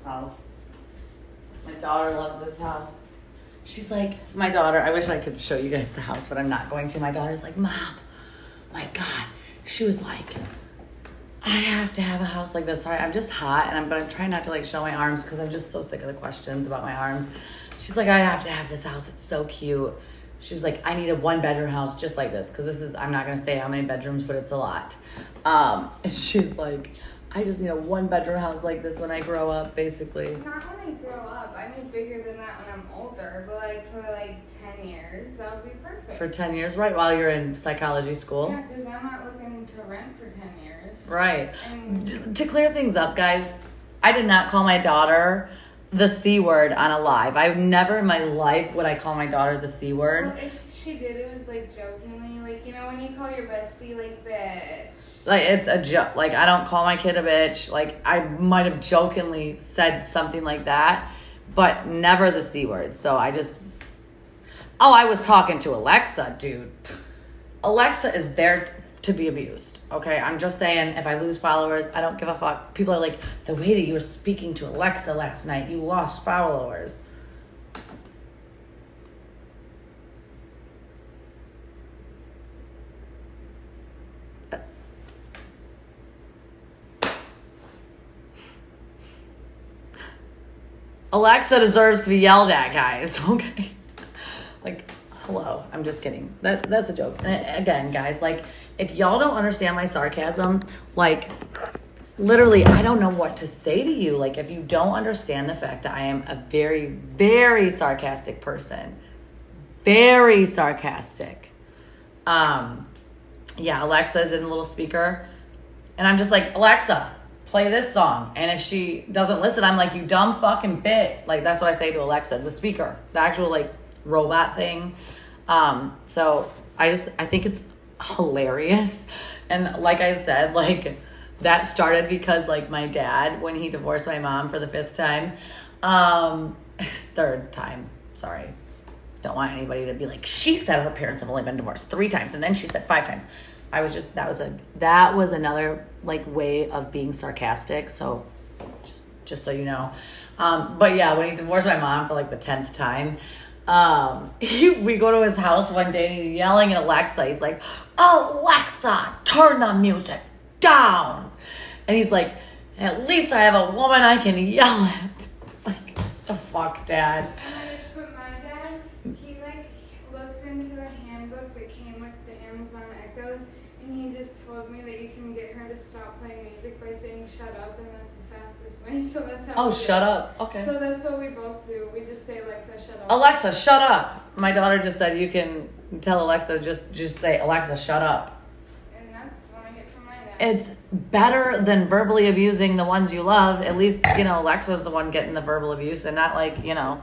house. My daughter loves this house. She's like, my daughter, I wish I could show you guys the house, but I'm not going to. My daughter's like, Mom, my God. She was like, I have to have a house like this. Sorry, I'm just hot, but I'm trying not to like show my arms because I'm just so sick of the questions about my arms. She's like, I have to have this house. It's so cute. She was like, I need a 1-bedroom house just like this because this is, I'm not going to say how many bedrooms, but it's a lot. And she's like, I just need a 1-bedroom house like this when I grow up, basically. Not when I grow up. I need bigger than that when I'm older. But like for like 10 years, that would be perfect. For 10 years, right? While you're in psychology school. Yeah, because I'm not looking to rent for 10 years. Right. And to clear things up, guys, I did not call my daughter the C word on a live. I've never in my life would I call my daughter the C word. Well, if she did, it was like jokingly. Like, you know, when you call your bestie like bitch. Like, it's a joke. Like, I don't call my kid a bitch. Like, I might have jokingly said something like that, but never the C word. So I just... Oh, I was talking to Alexa, dude. Alexa is there to be abused, okay? I'm just saying, if I lose followers, I don't give a fuck. People are like, the way that you were speaking to Alexa last night, you lost followers. Alexa deserves to be yelled at, guys, okay? Like, hello. I'm just kidding. That's a joke. And again, guys, like, if y'all don't understand my sarcasm, like, literally, I don't know what to say to you. Like, if you don't understand the fact that I am a very, very sarcastic person. Very sarcastic. Yeah, Alexa's in the little speaker. And I'm just like, Alexa, play this song. And if she doesn't listen, I'm like, you dumb fucking bitch. Like, that's what I say to Alexa, the speaker, the actual, like, robot thing. So I think it's hilarious. And like I said, like, that started because, like, my dad, when he divorced my mom for the 5th time, 3rd time, sorry. Don't want anybody to be like, she said her parents have only been divorced 3 times, and then she said 5 times. I was just, that was another, like, way of being sarcastic. So just so you know. But yeah, when he divorced my mom for like the 10th time, we go to his house one day and he's yelling at Alexa. He's like, Alexa, turn the music down. And he's like, at least I have a woman I can yell at. Like, the fuck, Dad? But my dad, he like looked into the handbook that came with the Amazon Echoes, and he just told me that you can get her to stop playing music by saying shut up, and that's the fastest way. So that's how. Oh, shut up. Okay. So that's what we both do. We just say, Alexa, shut up. Alexa, shut up. My daughter just said you can tell Alexa, just say, Alexa, shut up. And that's what I get from my dad. It's better than verbally abusing the ones you love. At least, you know, Alexa's the one getting the verbal abuse and not like, you know,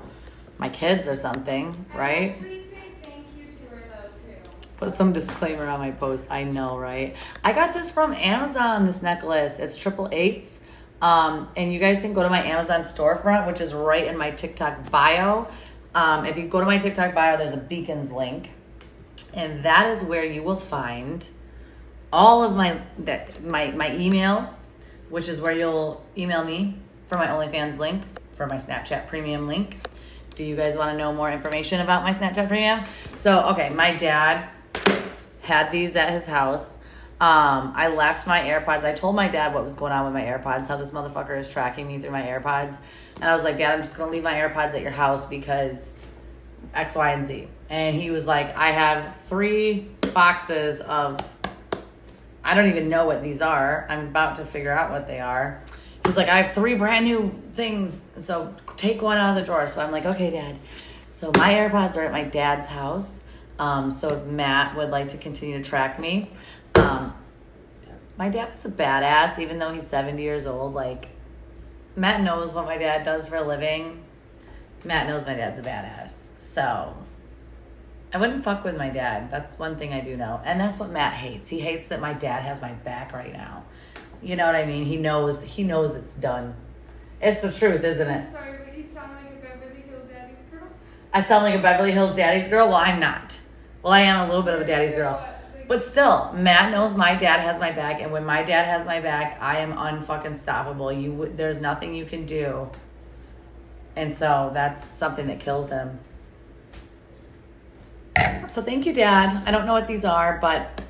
my kids or something, right? Please say thank you to her though, too. Put some disclaimer on my post. I know, right? I got this from Amazon, this necklace. It's 888s. And you guys can go to my Amazon storefront, which is right in my TikTok bio. If you go to my TikTok bio, there's a Beacons link. And that is where you will find all of my email, which is where you'll email me for my OnlyFans link, for my Snapchat Premium link. Do you guys want to know more information about my Snapchat Premium? So, okay, my dad had these at his house. I left my AirPods. I told my dad what was going on with my AirPods, how this motherfucker is tracking me through my AirPods. And I was like, Dad, I'm just going to leave my AirPods at your house because X, Y, and Z. And he was like, I have 3 boxes of, I don't even know what these are. I'm about to figure out what they are. He's like, I have 3 brand new things, so take one out of the drawer. So I'm like, okay, Dad. So my AirPods are at my dad's house. So if Matt would like to continue to track me, my dad is a badass, even though he's 70 years old. Like, Matt knows what my dad does for a living. Matt knows my dad's a badass. So I wouldn't fuck with my dad. That's one thing I do know. And that's what Matt hates. He hates that my dad has my back right now. You know what I mean? He knows it's done. It's the truth, isn't it? I'm sorry, but you sound like a Beverly Hills daddy's girl. I sound like a Beverly Hills daddy's girl? Well, I'm not. Well, I am a little bit of a daddy's girl. But still, Matt knows my dad has my back, and when my dad has my back, I am unfucking stoppable. There's nothing you can do And so that's something that kills him. So thank you, Dad. I don't know what these are, but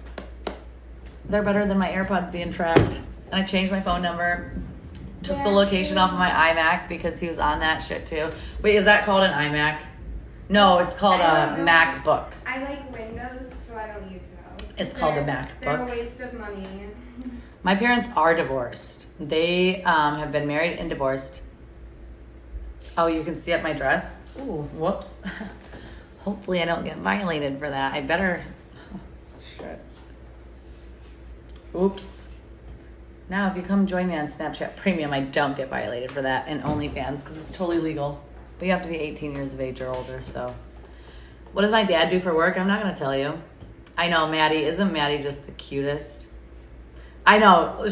they're better than my AirPods being tracked. And I changed my phone number. Took the location off of my iMac because he was on that shit too. Wait, is that called an iMac? No, it's called a MacBook. I like Windows, so I don't use those. It's called a MacBook. They're a waste of money. My parents are divorced. They have been married and divorced. Oh, you can see up my dress? Ooh, whoops. Hopefully I don't get violated for that. I better... Oh, shit. Oops. Now, if you come join me on Snapchat Premium, I don't get violated for that, and OnlyFans, because it's totally legal. But you have to be 18 years of age or older, so. What does my dad do for work? I'm not going to tell you. I know, Maddie. Isn't Maddie just the cutest? I know.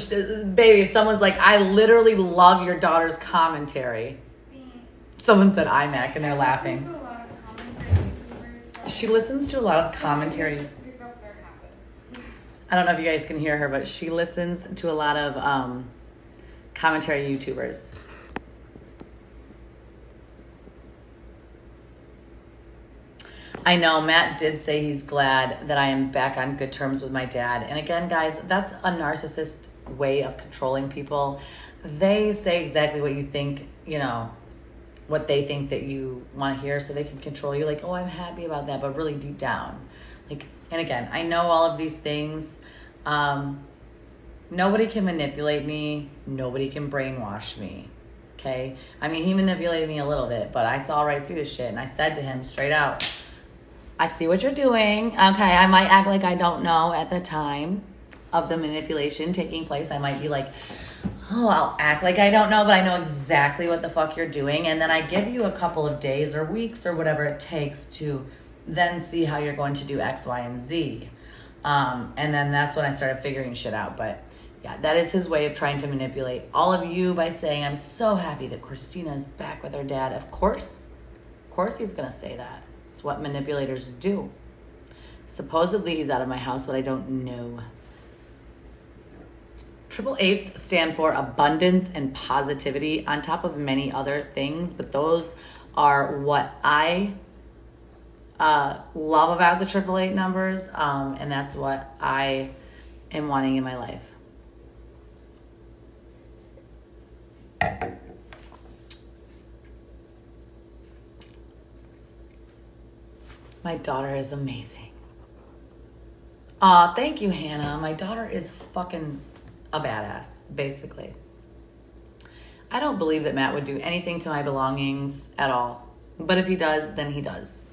Baby, someone's like, I literally love your daughter's commentary. Thanks. Someone said iMac, and they're laughing. I listen to a lot of commentary YouTubers, so She listens to a lot of I commentaries. just pick up their habits. I don't know if you guys can hear her, but she listens to a lot of commentary YouTubers. I know Matt did say he's glad that I am back on good terms with my dad. And again, guys, that's a narcissist way of controlling people. They say exactly what you think, what they think that you want to hear so they can control you. Like, oh, I'm happy about that, but really deep down. Like, and again, I know all of these things. Nobody can manipulate me. Nobody can brainwash me. Okay? I mean, he manipulated me a little bit, but I saw right through this shit. And I said to him straight out, I see what you're doing. Okay, I might act like I don't know at the time of the manipulation taking place. I might be like, oh, I'll act like I don't know, but I know exactly what the fuck you're doing. And then I give you a couple of days or weeks or whatever it takes to then see how you're going to do X, Y, and Z. And then that's when I started figuring shit out. But yeah, that is his way of trying to manipulate all of you by saying, I'm so happy that Krystina is back with her dad. Of course he's going to say that. It's what manipulators do. Supposedly he's out of my house, but I don't know. 888s stand for abundance and positivity on top of many other things, but those are what I love about the 888 numbers, and that's what I am wanting in my life. My daughter is amazing. Aw, thank you, Hannah. My daughter is fucking a badass, basically. I don't believe that Matt would do anything to my belongings at all. But if he does, then he does.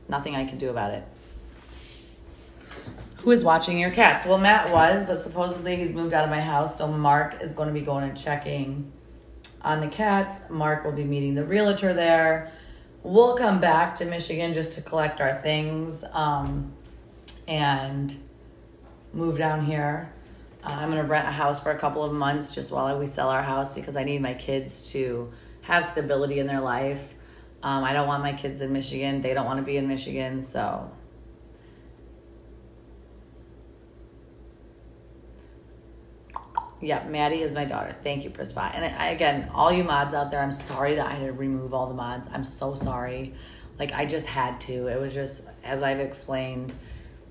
Nothing I can do about it. Who is watching your cats? Well, Matt was, but supposedly he's moved out of my house, so Mark is going to be going and checking on the cats. Mark will be meeting the realtor there. We'll come back to Michigan just to collect our things and move down here. I'm going to rent a house for a couple of months just while we sell our house because I need my kids to have stability in their life. I don't want my kids in Michigan. They don't want to be in Michigan, so... Yeah, Maddie is my daughter. Thank you, Prispa. And again, all you mods out there, I'm sorry that I had to remove all the mods. I'm so sorry. Like, I just had to. It was just, as I've explained,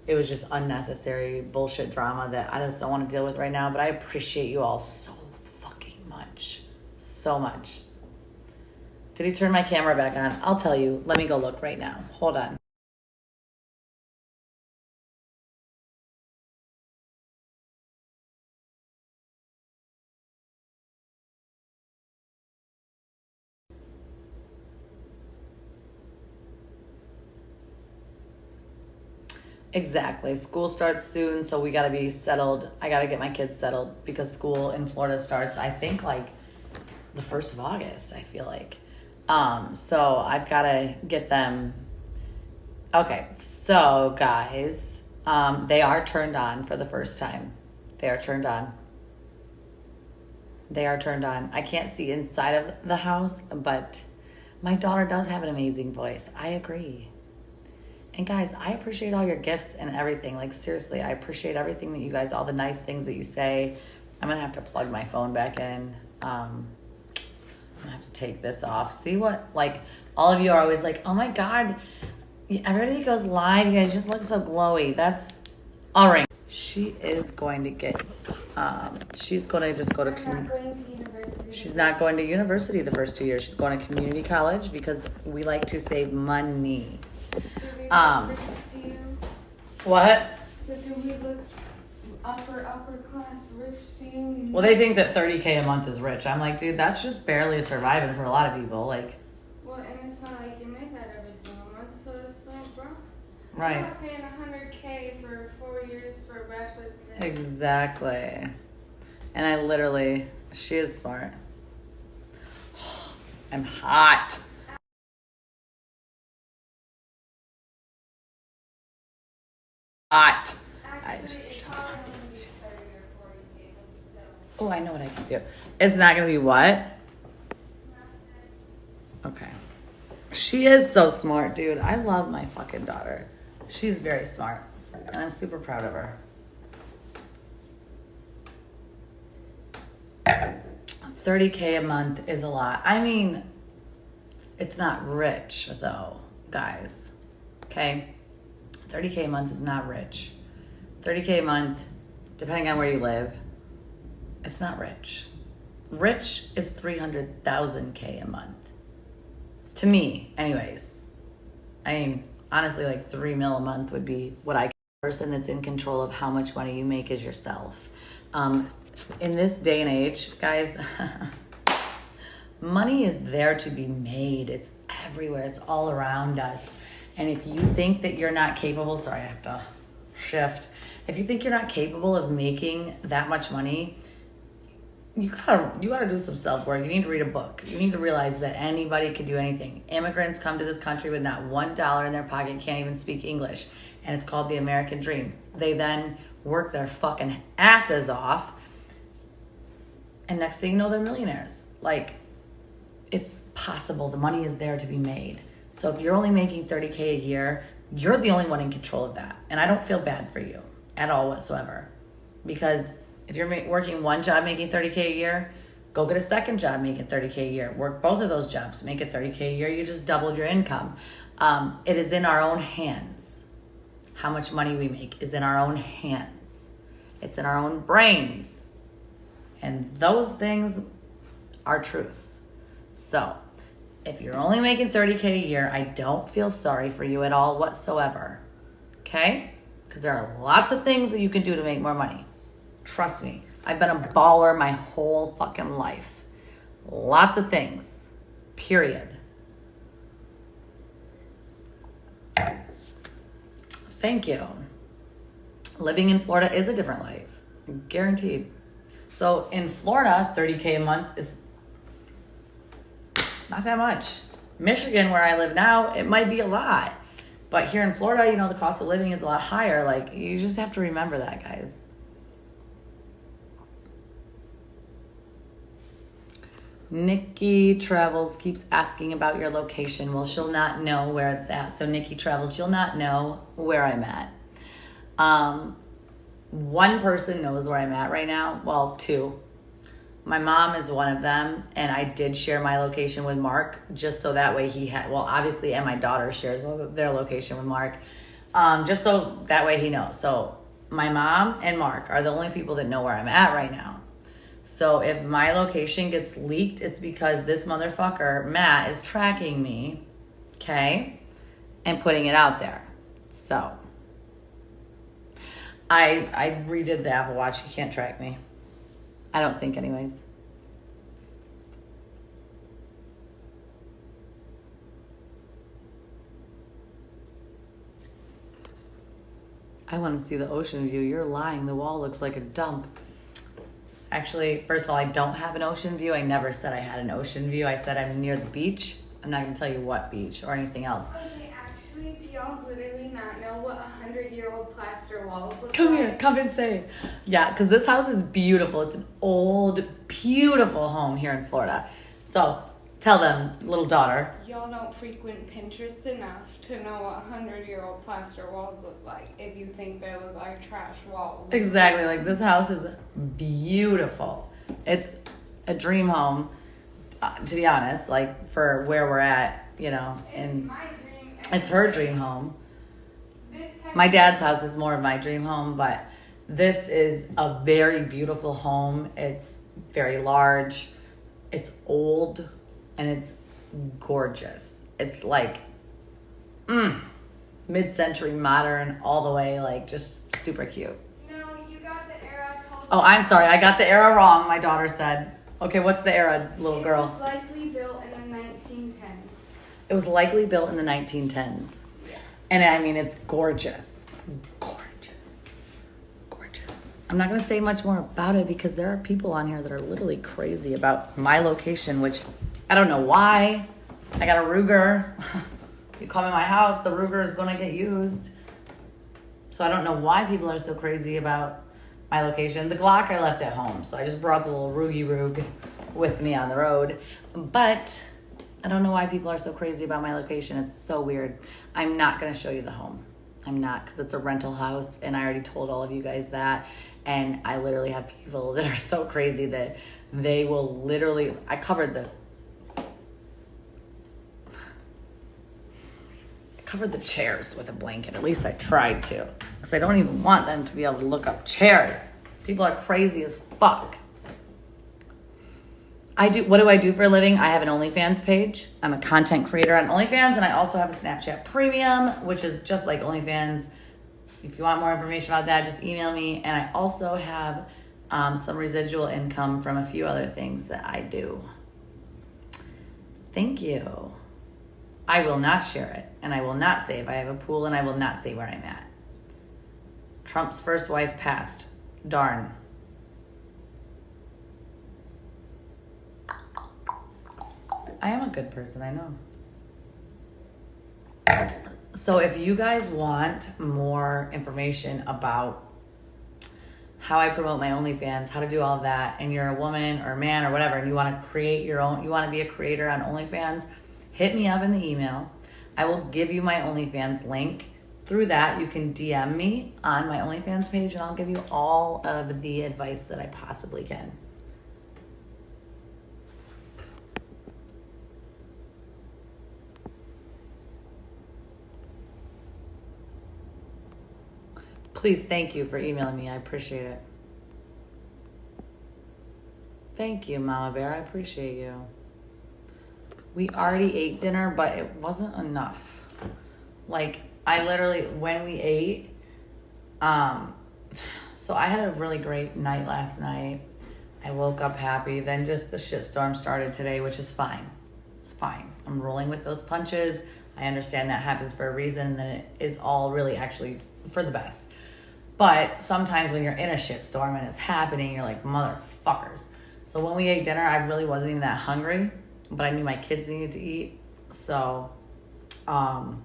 it was just unnecessary bullshit drama that I just don't want to deal with right now. But I appreciate you all so fucking much. So much. Did he turn my camera back on? I'll tell you. Let me go look right now. Hold on. Exactly. School starts soon, so we got to be settled. I got to get my kids settled because school in Florida starts, I think, like the 1st of August, I feel like. So I've got to get them. Okay, so guys, they are turned on for the first time. They are turned on. They are turned on. I can't see inside of the house, but my daughter does have an amazing voice. I agree. And guys, I appreciate all your gifts and everything. Like, seriously, I appreciate everything that you guys, all the nice things that you say. I'm going to have to plug my phone back in. I have to take this off. See what, like, all of you are always like, oh my God, everybody goes live. You guys just look so glowy. That's all right. She is going to get, she's going to just go to, I'm not going to university. she's not going to university the first 2 years. She's going to community college because we like to save money. Do we look rich to you? What? So do we look upper class rich to you? Well, they think that 30K a month is rich. I'm like, dude, that's just barely surviving for a lot of people. Like, Well, and it's not like you make that every single month, so it's like, bro. right. I'm not paying $100K for 4 years for a bachelor's degree. Exactly. And I literally, she is smart. I'm hot. Hot. Actually, just it's don't probably want only this be 30 or 40K, but still. Oh, I know what I can do. It's not going to be what? Okay. She is so smart, dude. I love my fucking daughter. She's very smart. And I'm super proud of her. 30K a month is a lot. I mean, it's not rich though, guys. Okay? 30K a month is not rich. 30K a month, depending on where you live, it's not rich. Rich is 300,000K a month. To me, anyways. I mean, honestly, like 3 mil a month would be what I. Person that's in control of how much money you make is yourself. In this day and age, guys, money is there to be made. It's everywhere. It's all around us. And if you think that you're not capable, sorry, I have to shift. If you think you're not capable of making that much money, you gotta do some self-work. You need to read a book. You need to realize that anybody can do anything. Immigrants come to this country with not $1 in their pocket, can't even speak English. And it's called the American dream. They then work their fucking asses off. And next thing you know, they're millionaires. Like, it's possible. The money is there to be made. So if you're only making 30K a year, you're the only one in control of that. And I don't feel bad for you at all whatsoever. Because if you're working one job making 30K a year, go get a second job making 30K a year. Work both of those jobs, make it 30K a year. You just doubled your income. It is in our own hands. How much money we make is in our own hands. It's in our own brains. And those things are truths. So if you're only making 30K a year, I don't feel sorry for you at all whatsoever. Okay? Because there are lots of things that you can do to make more money. Trust me. I've been a baller my whole fucking life. Lots of things. Period. Thank you. Living in Florida is a different life. Guaranteed. So in Florida, 30K a month is not that much. Michigan, where I live now, it might be a lot. But here in Florida, you know, the cost of living is a lot higher. Like, you just have to remember that, guys. Nikki Travels keeps asking about your location. Well, she'll not know where it's at. So Nikki Travels, you'll not know where I'm at. One person knows where I'm at right now. Well, two. My mom is one of them, and I did share my location with Mark just so that way he had, well, obviously, and my daughter shares their location with Mark, just so that way he knows. So my mom and Mark are the only people that know where I'm at right now. So if my location gets leaked, it's because this motherfucker, Matt, is tracking me, okay, and putting it out there. So I redid the Apple Watch. He can't track me. I don't think anyways. I want to see the ocean view. You're lying. The wall looks like a dump. Actually, first of all, I don't have an ocean view. I never said I had an ocean view. I said I'm near the beach. I'm not going to tell you what beach or anything else. Okay, actually, do y'all literally not know what 100-year-old plaster walls look Come like? here, come and say. Yeah, because this house is beautiful. It's an old, beautiful home here in Florida. So tell them, little daughter. Y'all don't frequent Pinterest enough to know what 100-year-old plaster walls look like if you think they look like trash walls. Exactly. Like, this house is beautiful. It's a dream home. to be honest, like for where we're at, you know, It's and my dream. it's her dream home. This type My dad's house is more of my dream home, but this is a very beautiful home. It's very large, it's old, and it's gorgeous. It's like mid-century modern all the way, like just super cute. No, you got the era told. Oh, I'm sorry. I got the era wrong, my daughter said. Okay, what's the era, little It girl? was likely built in the 1910s. It was likely built in the 1910s. Yeah. And I mean, it's gorgeous. Gorgeous. Gorgeous. I'm not going to say much more about it because there are people on here that are literally crazy about my location, which I don't know why. I got a Ruger. You come in my house, the Ruger is going to get used. So I don't know why people are so crazy about my location. The Glock I left at home, so I just brought the little Rug with me on the road. But I don't know why people are so crazy about my location. It's so weird. I'm not going to show you the home. I'm not, because it's a rental house, and I already told all of you guys that. And I literally have people that are so crazy that they will literally, I covered the chairs with a blanket. At least I tried to, because I don't even want them to be able to look up chairs. People are crazy as fuck. What do I do for a living? I have an OnlyFans page. I'm a content creator on OnlyFans, and I also have a Snapchat Premium, which is just like OnlyFans. If you want more information about that, just email me. And I also have some residual income from a few other things that I do. Thank you. I will not share it, and I will not say if I have a pool, and I will not say where I'm at. Trump's first wife passed. Darn. I am a good person, I know. So if you guys want more information about how I promote my OnlyFans, how to do all of that, and you're a woman or a man or whatever, and you want to create your own, you want to be a creator on OnlyFans, hit me up in the email. I will give you my OnlyFans link. Through that, you can DM me on my OnlyFans page, and I'll give you all of the advice that I possibly can. Please, thank you for emailing me. I appreciate it. Thank you, Mama Bear. I appreciate you. We already ate dinner, but it wasn't enough. Like, I literally, when we ate, so I had a really great night last night. I woke up happy. Then just the shitstorm started today, which is fine. It's fine. I'm rolling with those punches. I understand that happens for a reason, and then it is all really actually for the best. But sometimes when you're in a shitstorm and it's happening, you're like, motherfuckers. So when we ate dinner, I really wasn't even that hungry, but I knew my kids needed to eat. So I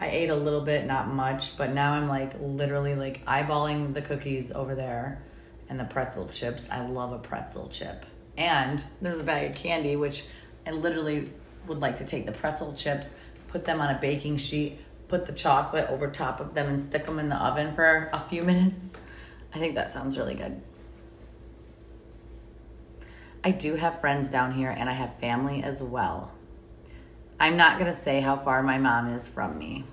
ate a little bit, not much, but now I'm like literally like eyeballing the cookies over there and the pretzel chips. I love a pretzel chip. And there's a bag of candy, which I literally would like to take the pretzel chips, put them on a baking sheet, put the chocolate over top of them, and stick them in the oven for a few minutes. I think that sounds really good. I do have friends down here, and I have family as well. I'm not going to say how far my mom is from me.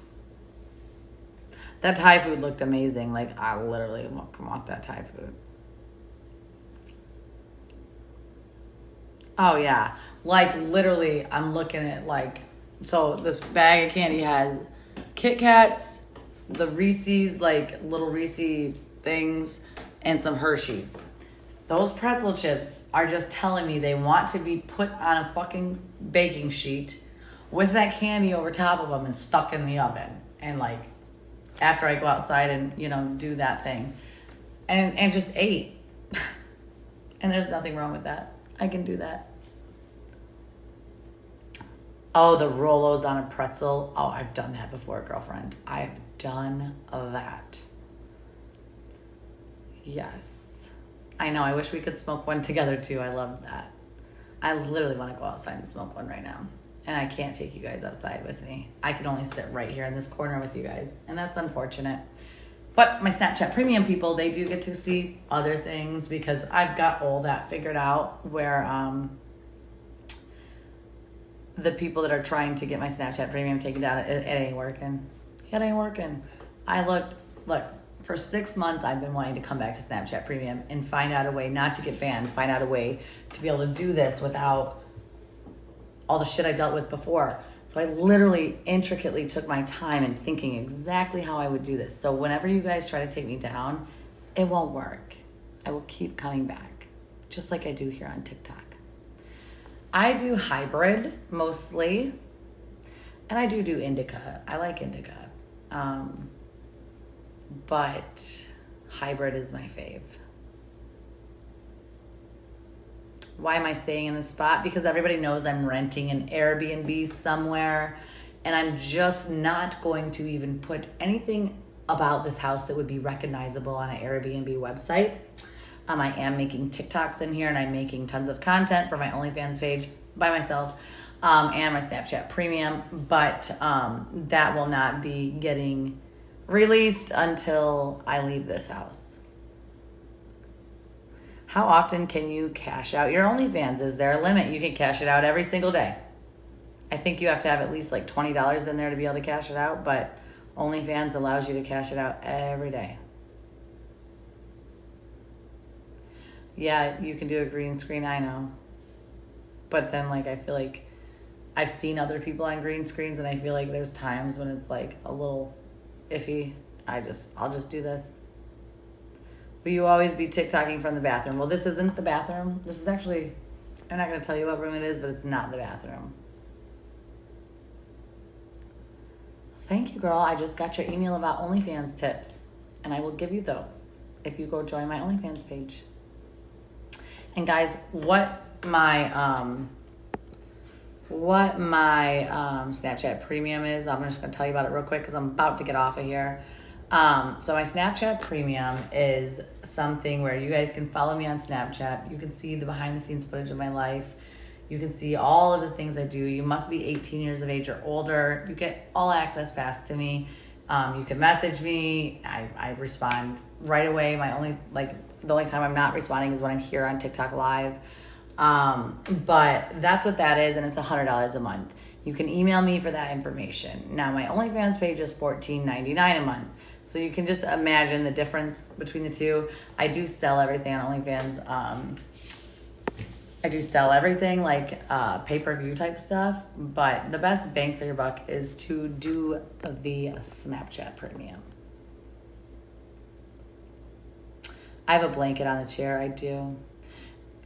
That Thai food looked amazing. Like, I literally want that Thai food. Oh, yeah. Like, literally, I'm looking at, like, so this bag of candy has Kit Kats, the Reese's, like, little Reese things, and some Hershey's. Those pretzel chips are just telling me they want to be put on a fucking baking sheet with that candy over top of them and stuck in the oven. And, like, after I go outside and, you know, do that thing. And just ate. And there's nothing wrong with that. I can do that. Oh, the Rolos on a pretzel. Oh, I've done that before, girlfriend. I've done that. Yes. I know. I wish we could smoke one together, too. I love that. I literally want to go outside and smoke one right now. And I can't take you guys outside with me. I can only sit right here in this corner with you guys. And that's unfortunate. But my Snapchat Premium people, they do get to see other things because I've got all that figured out where the people that are trying to get my Snapchat premium taken down, it ain't working. It ain't working. Look, for 6 months, I've been wanting to come back to Snapchat premium and find out a way not to get banned, find out a way to be able to do this without all the shit I dealt with before. So I literally intricately took my time in thinking exactly how I would do this. So whenever you guys try to take me down, it won't work. I will keep coming back, just like I do here on TikTok. I do hybrid mostly, and I do indica. I like indica. But hybrid is my fave. Why am I staying in this spot? Because everybody knows I'm renting an Airbnb somewhere, and I'm just not going to even put anything about this house that would be recognizable on an Airbnb website. I am making TikToks in here, and I'm making tons of content for my OnlyFans page by myself and my Snapchat premium, but that will not be getting released until I leave this house. How often can you cash out your OnlyFans? Is there a limit? You can cash it out every single day. I think you have to have at least like $20 in there to be able to cash it out, but OnlyFans allows you to cash it out every day. Yeah, you can do a green screen, I know. But then like I feel like I've seen other people on green screens, and I feel like there's times when it's like a little iffy. I'll just do this. Will you always be TikToking from the bathroom? Well, this isn't the bathroom. This is actually, I'm not going to tell you what room it is, but it's not the bathroom. Thank you, girl. I just got your email about OnlyFans tips, and I will give you those if you go join my OnlyFans page. And guys, what my Snapchat premium is, I'm just going to tell you about it real quick because I'm about to get off of here. So my Snapchat premium is something where you guys can follow me on Snapchat. You can see the behind the scenes footage of my life. You can see all of the things I do. You must be 18 years of age or older. You get all access pass to me. You can message me. I respond right away. The only time I'm not responding is when I'm here on TikTok live. But that's what that is, and it's $100 a month. You can email me for that information. Now my OnlyFans page is $14.99 a month. So you can just imagine the difference between the two. I do sell everything on OnlyFans. I do sell everything like pay-per-view type stuff, but the best bang for your buck is to do the Snapchat premium. I have a blanket on the chair, I do.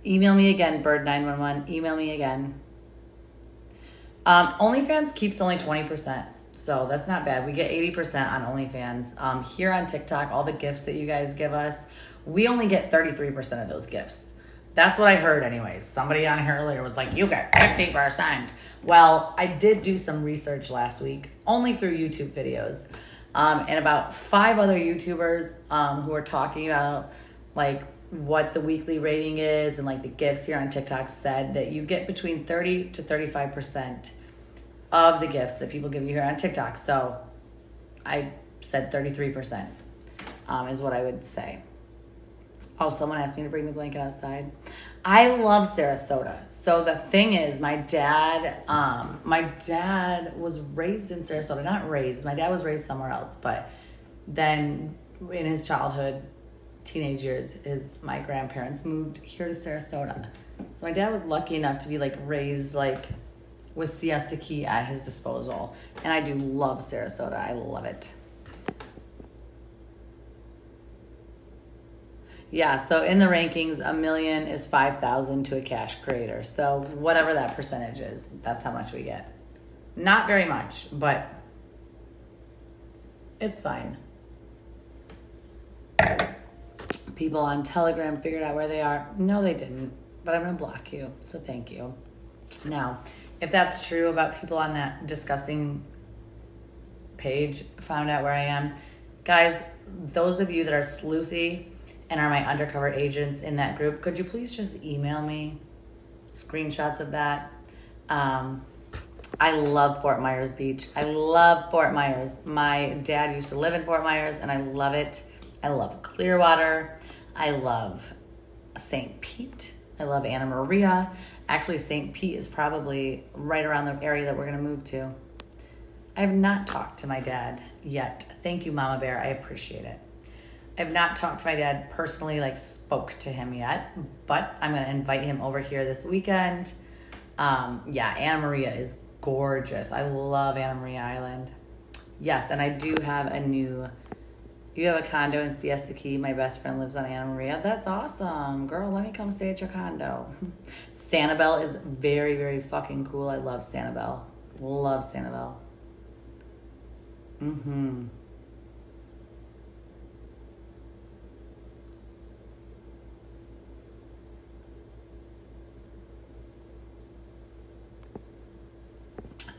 Email me again, Bird911. Email me again. OnlyFans keeps only 20%, so that's not bad. We get 80% on OnlyFans. Here on TikTok, all the gifts that you guys give us, we only get 33% of those gifts. That's what I heard anyways. Somebody on here earlier was like, you get 50%. Well, I did do some research last week, only through YouTube videos, and about 5 other YouTubers who are talking about like what the weekly rating is and like the gifts here on TikTok said that you get between 30 to 35% of the gifts that people give you here on TikTok. So I said 33% is what I would say. Oh, someone asked me to bring the blanket outside. I love Sarasota. So the thing is, my dad was raised in Sarasota. Not raised. My dad was raised somewhere else. But then in his childhood, teenage years, my grandparents moved here to Sarasota. So my dad was lucky enough to be like raised like with Siesta Key at his disposal. And I do love Sarasota. I love it. Yeah, so in the rankings, 1 million is 5,000 to a cash creator. So whatever that percentage is, that's how much we get. Not very much, but it's fine. People on Telegram figured out where they are. No, they didn't, but I'm going to block you, so thank you. Now, if that's true about people on that disgusting page found out where I am, guys, those of you that are sleuthy and are my undercover agents in that group, could you please just email me screenshots of that? I love Fort Myers Beach. I love Fort Myers. My dad used to live in Fort Myers, and I love it. I love Clearwater. I love St. Pete. I love Anna Maria. Actually, St. Pete is probably right around the area that we're going to move to. I have not talked to my dad yet. Thank you, Mama Bear. I appreciate it. I have not talked to my dad personally, like spoke to him yet, but I'm going to invite him over here this weekend. Yeah, Anna Maria is gorgeous. I love Anna Maria Island. Yes, and I do have you have a condo in Siesta Key. My best friend lives on Anna Maria. That's awesome. Girl, let me come stay at your condo. Sanibel is very, very fucking cool. I love Sanibel. Love Sanibel. Mm-hmm.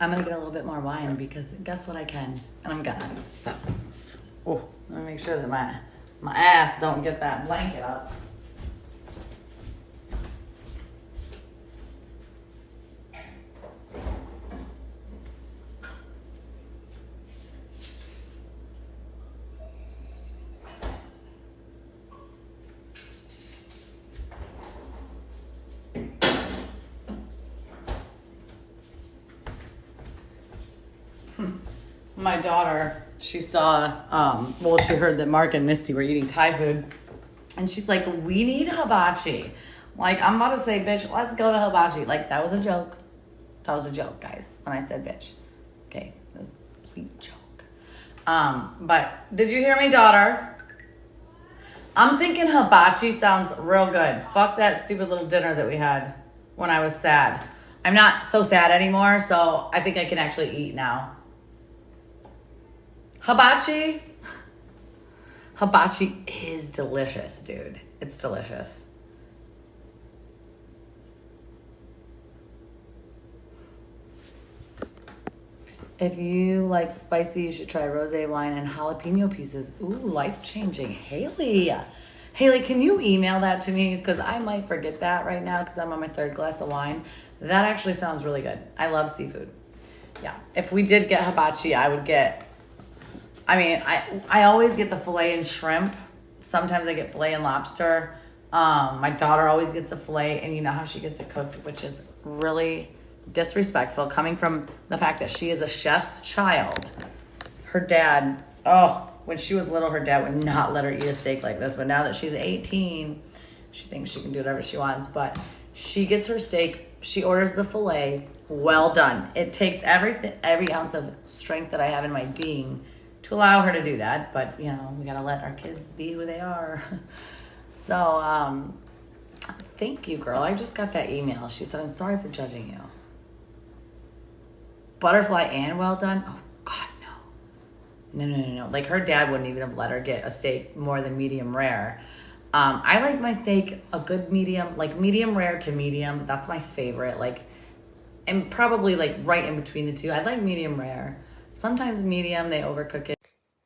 I'm going to get a little bit more wine because guess what I can? And I'm gonna. So, oh, let me make sure that my ass don't get that blanket up. My daughter, she saw, she heard that Mark and Misty were eating Thai food. And she's like, we need hibachi. Like, I'm about to say, bitch, let's go to hibachi. Like, that was a joke. That was a joke, guys, when I said bitch. Okay, it was a complete joke. But did you hear me, daughter? I'm thinking hibachi sounds real good. Fuck that stupid little dinner that we had when I was sad. I'm not so sad anymore, so I think I can actually eat now. Hibachi? Hibachi is delicious, dude. It's delicious. If you like spicy, you should try rosé wine and jalapeno pieces. Ooh, life-changing. Haley. Haley, can you email that to me? Because I might forget that right now because I'm on my third glass of wine. That actually sounds really good. I love seafood. Yeah. If we did get hibachi, I would get... I always get the filet and shrimp. Sometimes I get filet and lobster. My daughter always gets the filet, and you know how she gets it cooked, which is really disrespectful coming from the fact that she is a chef's child. Her dad, when she was little, her dad would not let her eat a steak like this. But now that she's 18, she thinks she can do whatever she wants. But she gets her steak. She orders the filet. Well done. It takes every ounce of strength that I have in my being to allow her to do that, but you know, we gotta let our kids be who they are. So, thank you, girl. I just got that email. She said, I'm sorry for judging you. Butterfly and well done? Oh, God, no. No. Like, her dad wouldn't even have let her get a steak more than medium rare. I like my steak a good medium, like medium rare to medium. That's my favorite. Like, and probably like right in between the two. I like medium rare. Sometimes medium, they overcook it.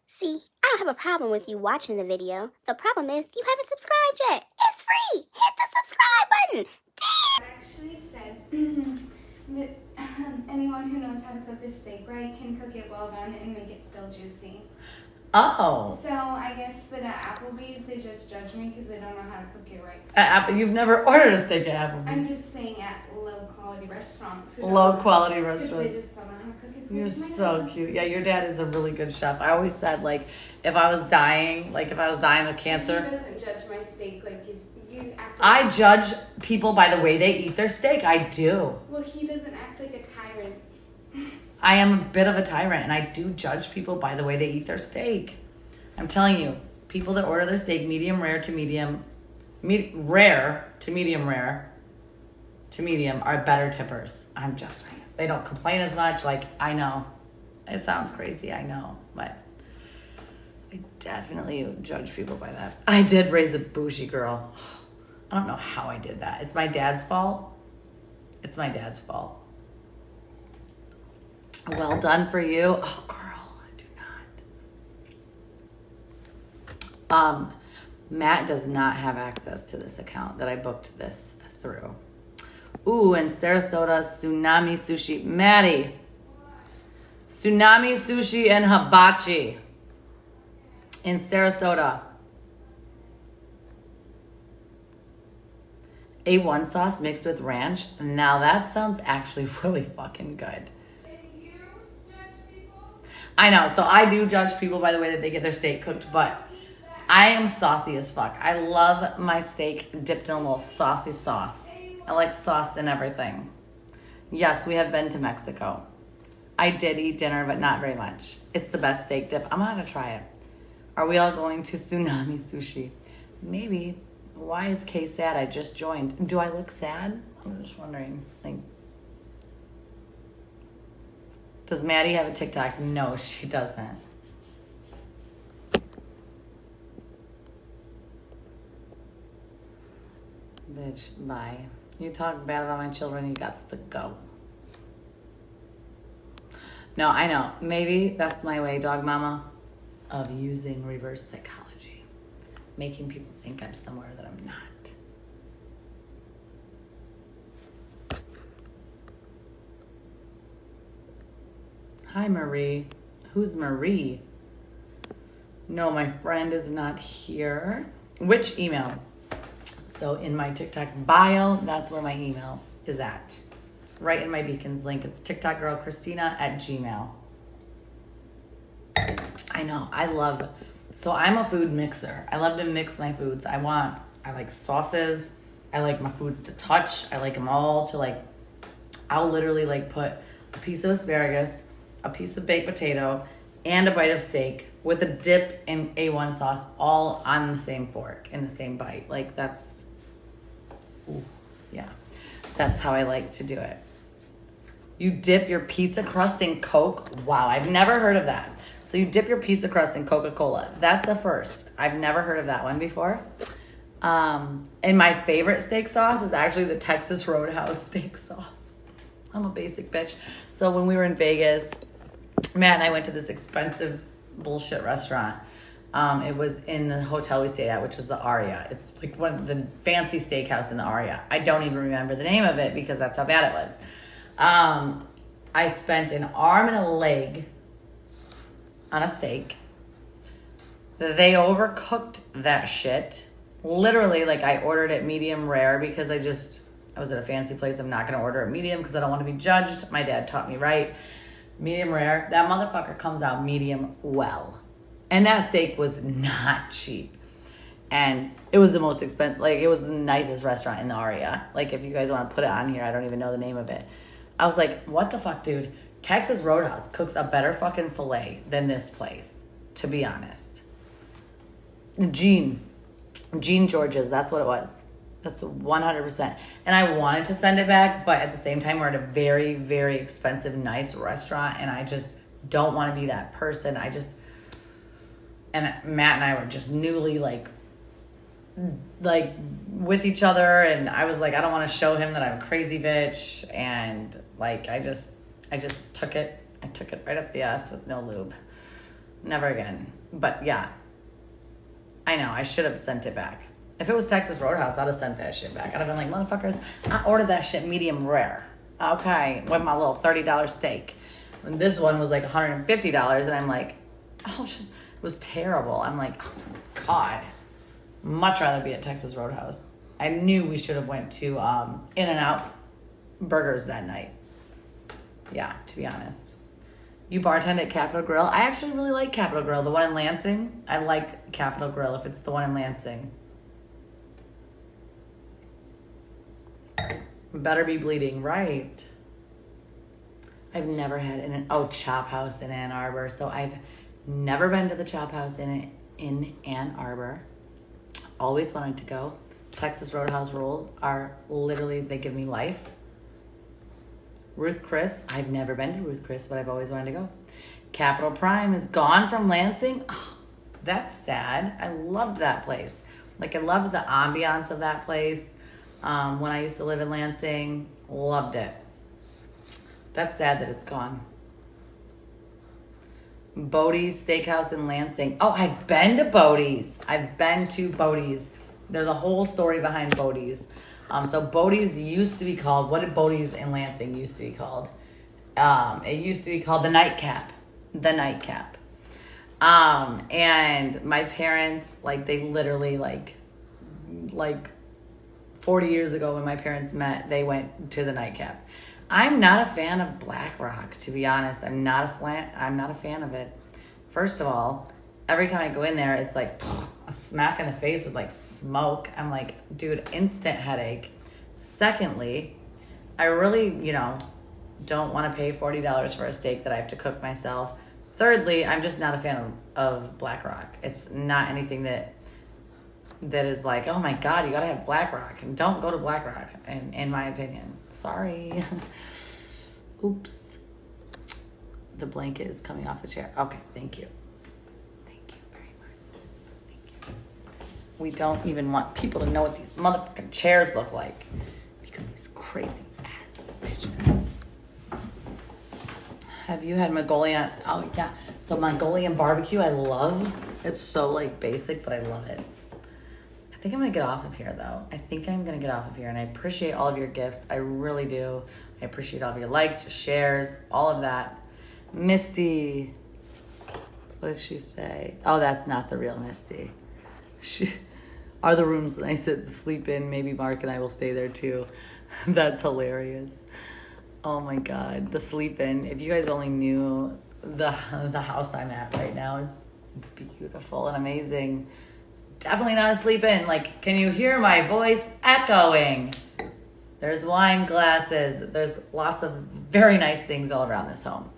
See, I don't have a problem with you watching the video. The problem is you haven't subscribed yet. It's free. Hit the subscribe button. Actually said that anyone who knows how to cook a steak right can cook it well done and make it still juicy. Oh. So I guess that at Applebee's, they just judge me because they don't know how to cook it right. You've never ordered a steak at Applebee's. I'm just saying at low-quality restaurants. Low-quality Because restaurants. they just don't know how to cook it. You're so cute. Yeah, your dad is a really good chef. I always said, like, if I was dying of cancer. He doesn't judge my steak like you act like I judge people by the way they eat their steak. I do. Well, he doesn't act like a tyrant. I am a bit of a tyrant, and I do judge people by the way they eat their steak. I'm telling you, people that order their steak medium rare to medium rare to medium rare to medium are better tippers. I'm just saying. They don't complain as much. Like, I know. It sounds crazy, I know. But I definitely judge people by that. I did raise a bougie girl. I don't know how I did that. It's my dad's fault. It's my dad's fault. Well done for you. Oh, girl, I do not. Matt does not have access to this account that I booked this through. Ooh, and Sarasota, Tsunami Sushi. Maddie. Tsunami Sushi and Hibachi in Sarasota. A1 sauce mixed with ranch. Now that sounds actually really fucking good. And you judge people? I know. So I do judge people by the way that they get their steak cooked, but I am saucy as fuck. I love my steak dipped in a little saucy sauce. I like sauce and everything. Yes, we have been to Mexico. I did eat dinner, but not very much. It's the best steak dip. I'm gonna try it. Are we all going to Tsunami Sushi? Maybe. Why is Kay sad? I just joined. Do I look sad? I'm just wondering. Like, does Maddie have a TikTok? No, she doesn't. Bitch, bye. You talk bad about my children, you got to go. No, I know. Maybe that's my way, dog mama, of using reverse psychology. Making people think I'm somewhere that I'm not. Hi, Marie. Who's Marie? No, my friend is not here. Which email? So in my TikTok bio, that's where my email is at. Right in my beacons link. It's TikTokGirlKrystina@gmail. I know. So I'm a food mixer. I love to mix my foods. I like sauces. I like my foods to touch. I like them all to like, I'll literally like put a piece of asparagus, a piece of baked potato, and a bite of steak with a dip in A1 sauce all on the same fork in the same bite. Like that's, ooh, yeah. That's how I like to do it. You dip your pizza crust in Coke? Wow, I've never heard of that. So you dip your pizza crust in Coca-Cola. That's a first. I've never heard of that one before. And my favorite steak sauce is actually the Texas Roadhouse steak sauce. I'm a basic bitch. So when we were in Vegas, Matt and I went to this expensive bullshit restaurant. It was in the hotel we stayed at, which was the Aria. It's like one of the fancy steakhouse in the Aria. I don't even remember the name of it because that's how bad it was. I spent an arm and a leg on a steak. They overcooked that shit. Literally, like I ordered it medium rare because I was at a fancy place. I'm not going to order it medium because I don't want to be judged. My dad taught me right. Medium rare. That motherfucker comes out medium well. And that steak was not cheap. And it was the most expensive, like it was the nicest restaurant in the Aria. Like if you guys want to put it on here, I don't even know the name of it. I was like, what the fuck, dude? Texas Roadhouse cooks a better fucking filet than this place, to be honest. Gene George's, that's what it was. That's 100%. And I wanted to send it back, but at the same time, we're at a very, very expensive, nice restaurant, and I just don't want to be that person. And Matt and I were just newly like with each other, and I was like, I don't want to show him that I'm a crazy bitch, and like I just took it right up the ass with no lube. Never again. But yeah, I know I should have sent it back. If it was Texas Roadhouse, I'd have sent that shit back. I'd have been like, motherfuckers, I ordered that shit medium rare, okay, with my little $30 steak, and this one was like $150, and I'm like, oh, it was terrible. I'm like, oh my God. Much rather be at Texas Roadhouse. I knew we should have went to In-N-Out Burgers that night. Yeah, to be honest. You bartend at Capitol Grill? I actually really like Capitol Grill. The one in Lansing? I like Capitol Grill if it's the one in Lansing. Better be bleeding, right. I've never had Chop House in Ann Arbor. So I've never been to the Chop House in Ann Arbor. Always wanted to go. Texas Roadhouse rolls are literally, they give me life. Ruth Chris, I've never been to Ruth Chris, but I've always wanted to go. Capitol Prime is gone from Lansing. Oh, that's sad. I loved that place. Like I loved the ambiance of that place. When I used to live in Lansing, loved it. That's sad that it's gone. Bodie's Steakhouse in Lansing. Oh, I've been to Bodie's. There's a whole story behind Bodie's. So Bodie's used to be called, what did Bodie's in Lansing used to be called? It used to be called the Nightcap. The Nightcap. And my parents, like, they literally, like 40 years ago when my parents met, they went to the Nightcap. I'm not a fan of Black Rock, to be honest. I'm not a fan of it. First of all, every time I go in there, it's like a smack in the face with like smoke. I'm like, dude, instant headache. Secondly, I really, don't want to pay $40 for a steak that I have to cook myself. Thirdly, I'm just not a fan of Black Rock. It's not anything that is like, oh my God, you gotta have Black Rock. And don't go to Black Rock, in my opinion. Sorry. Oops. The blanket is coming off the chair. Okay, thank you. Thank you very much. Thank you. We don't even want people to know what these motherfucking chairs look like because these crazy ass bitches. Have you had Mongolian? Oh yeah. So Mongolian barbecue, I love. It's so like basic, but I love it. I think I'm going to get off of here, though. I think I'm going to get off of here, and I appreciate all of your gifts. I really do. I appreciate all of your likes, your shares, all of that. Misty. What did she say? Oh, that's not the real Misty. Are the rooms nice to sleep in? Maybe Mark and I will stay there, too. That's hilarious. Oh, my God. The sleep in. If you guys only knew the house I'm at right now, it's beautiful and amazing. Definitely not a sleep in. Like, can you hear my voice echoing? There's wine glasses. There's lots of very nice things all around this home.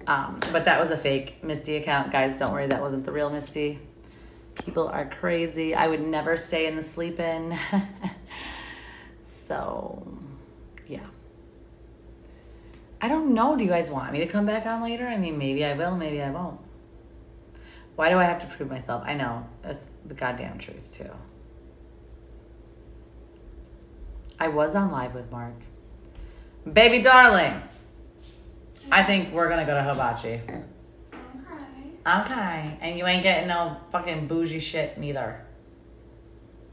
But that was a fake Misty account. Guys, don't worry. That wasn't the real Misty. People are crazy. I would never stay in the sleep in. So, yeah. I don't know. Do you guys want me to come back on later? I mean, maybe I will. Maybe I won't. Why do I have to prove myself? I know. That's the goddamn truth, too. I was on live with Mark. Baby darling. I think we're going to go to Hibachi. Okay. And you ain't getting no fucking bougie shit neither.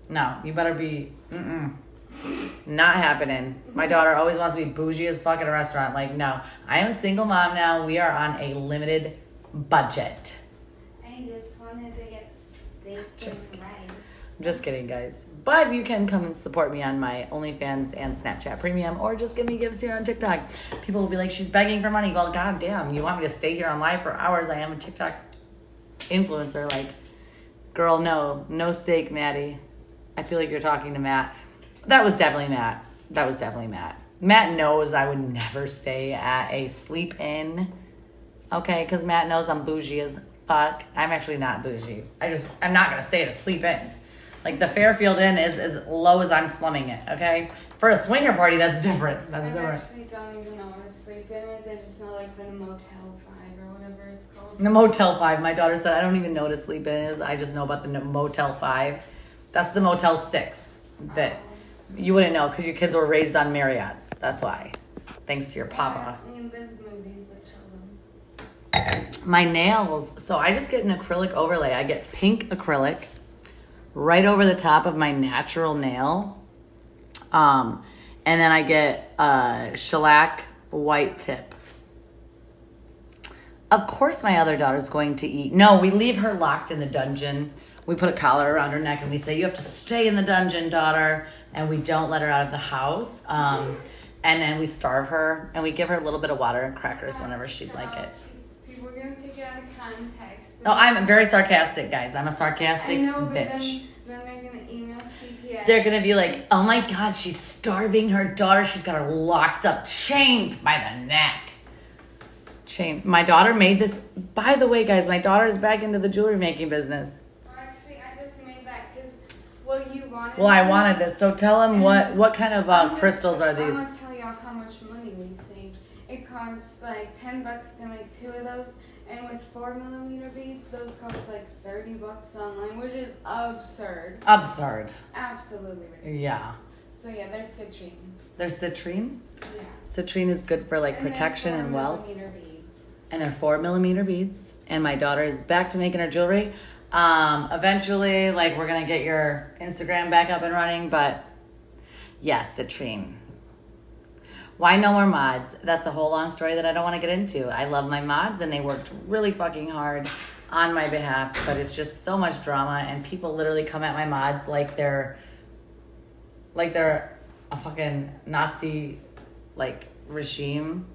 No. You better be... Not happening. My daughter always wants to be bougie as fuck at a restaurant. Like, no. I am a single mom now. We are on a limited budget. I just wanted to get steak and rice. Just kidding, guys. But you can come and support me on my OnlyFans and Snapchat Premium, or just give me gifts here on TikTok. People will be like, she's begging for money. Well, goddamn, you want me to stay here on live for hours? I am a TikTok influencer. Like, girl, no steak, Maddie. I feel like you're talking to Matt. That was definitely Matt. Matt knows I would never stay at a sleep-in. Okay, because Matt knows I'm bougie as fuck. I'm actually not bougie. I'm not going to stay at a sleep-in. Like, the Fairfield Inn is as low as I'm slumming it, okay? For a swinger party, that's different. I actually don't even know what a sleep-in is. I just know, like, the Motel 5 or whatever it's called. The Motel 5. My daughter said, I don't even know what a sleep-in is. I just know about the Motel 5. That's the Motel 6 that you wouldn't know because your kids were raised on Marriott's. That's why. Thanks to your papa. I mean, there's movies that show them. My nails. So I just get an acrylic overlay. I get pink acrylic right over the top of my natural nail. And then I get shellac white tip. Of course my other daughter's going to eat. No, we leave her locked in the dungeon. We put a collar around her neck and we say, you have to stay in the dungeon, daughter. And we don't let her out of the house. And then we starve her and we give her a little bit of water and crackers whenever she'd like it. People are going to take it out of context. No, I'm very sarcastic, guys. I'm a sarcastic I know, but bitch. Then they're going to email CPS. They're going to be like, oh my God, she's starving her daughter. She's got her locked up, chained by the neck. Chained. My daughter made this. By the way, guys, my daughter is back into the jewelry making business. Actually, I just made that because, you wanted Well, I wanted this. So tell them what kind of crystals are these? I'm going to tell y'all how much money we saved. It costs like $10 to make 2 of those. And with 4mm beads, those cost like $30 online, which is absurd. Absurd. Absolutely ridiculous. Yeah. So yeah, there's citrine. There's citrine? Yeah. Citrine is good for like protection and wealth. 4mm beads. And they're 4mm beads. And my daughter is back to making her jewelry. Eventually, like, we're gonna get your Instagram back up and running, but yes, citrine. Why no more mods? That's a whole long story that I don't want to get into. I love my mods and they worked really fucking hard on my behalf, but it's just so much drama and people literally come at my mods like they're like they're a fucking Nazi like regime,